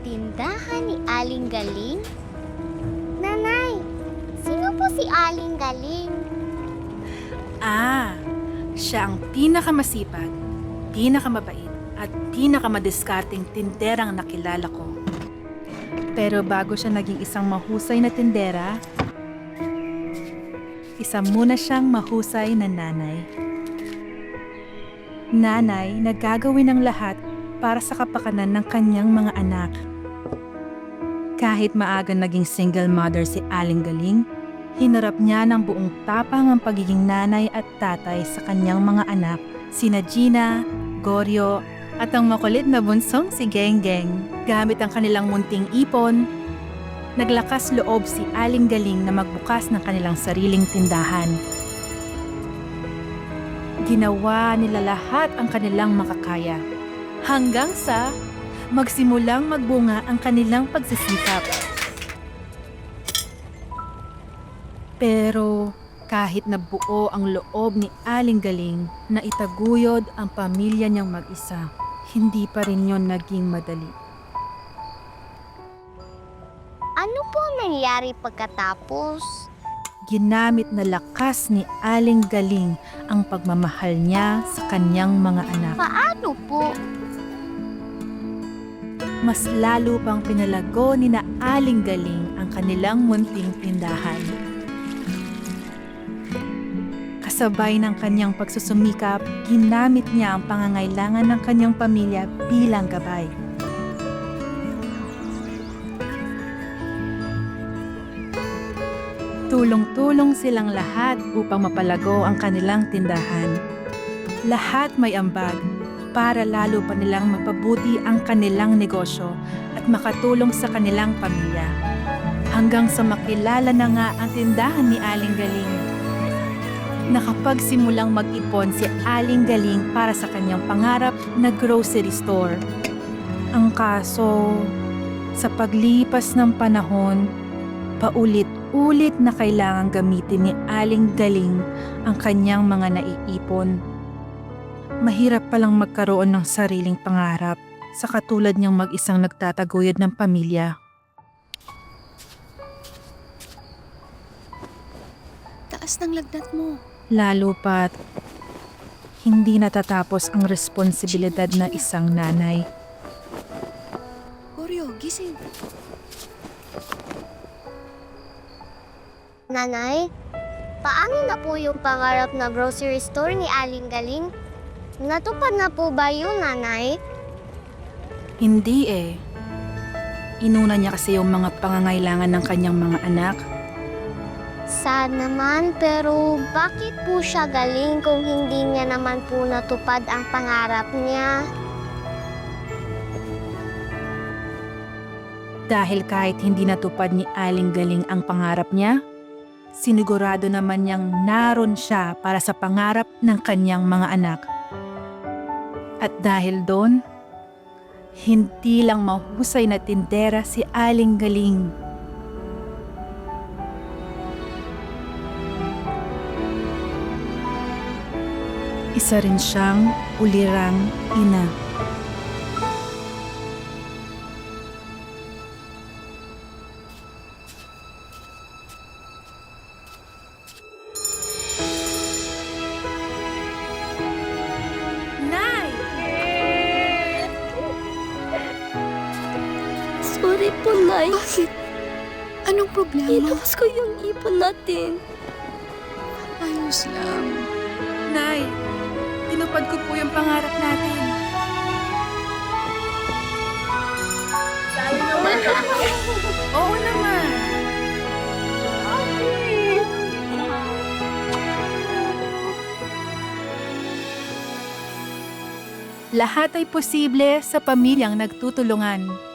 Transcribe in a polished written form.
Tindahan ni Aling Galing? Nanay, sino po si Aling Galing? Siya ang pinakamasipag, pinakamabait, at pinakamadiskarteng tinderang nakilala ko. Pero bago siya naging isang mahusay na tindera, isa muna siyang mahusay na nanay. Nanay na gagawin ang lahat para sa kapakanan ng kanyang mga anak. Kahit maagang naging single mother si Aling Galing, hinarap niya ng buong tapang ang pagiging nanay at tatay sa kanyang mga anak, sina Gina, Goryo, at ang makulit na bunsong si Geng Geng. Gamit ang kanilang munting ipon, naglakas loob si Aling Galing na magbukas ng kanilang sariling tindahan. Ginawa nila lahat ang kanilang makakaya, hanggang sa magsimulang magbunga ang kanilang pagsisikap. Pero kahit na buo ang loob ni Aling Galing na itaguyod ang pamilya niyang mag-isa, hindi pa rin yon naging madali. Ano po nangyari pagkatapos? Ginamit na lakas ni Aling Galing ang pagmamahal niya sa kanyang mga anak. Paano po? Mas lalo pang pinalago ni na Aling Galing ang kanilang munting tindahan. Kasabay ng kanyang pagsusumikap, ginamit niya ang pangangailangan ng kanyang pamilya bilang gabay. Tulong-tulong silang lahat upang mapalago ang kanilang tindahan. Lahat may ambag para lalo pa nilang mapabuti ang kanilang negosyo at makatulong sa kanilang pamilya. Hanggang sa makilala na nga ang tindahan ni Aling Galing. Nakapagsimulang mag-ipon si Aling Galing para sa kanyang pangarap na grocery store. Ang kaso, sa paglipas ng panahon, paulit-ulit na kailangang gamitin ni Aling Galing ang kanyang mga naiipon. Mahirap palang magkaroon ng sariling pangarap sa katulad niyang mag-isang nagtataguyod ng pamilya. Taas ng lagnat mo. Lalo pat hindi natatapos ang responsibilidad na isang nanay. Goryo, gising. Nanay, paano na po yung pangarap na grocery store ni Aling Galing? Natupad na po ba yun, Nanay? Hindi eh. Inuna niya kasi yung mga pangangailangan ng kanyang mga anak. Sad naman, pero bakit po siya galing kung hindi niya naman po natupad ang pangarap niya? Dahil kahit hindi natupad ni Aling Galing ang pangarap niya, sinigurado naman niyang naroon siya para sa pangarap ng kanyang mga anak. At dahil doon, hindi lang mahusay na tindera si Aling Galing. Isa rin siyang ulirang ina. Nay! Sorry po, Nay. Bakit? Anong problema? Ilabas ko yung ipon natin. Ayos lang. Nay, tinupad ko po yung pangarap natin. Oo naman. Lahat ay posible sa pamilyang nagtutulungan.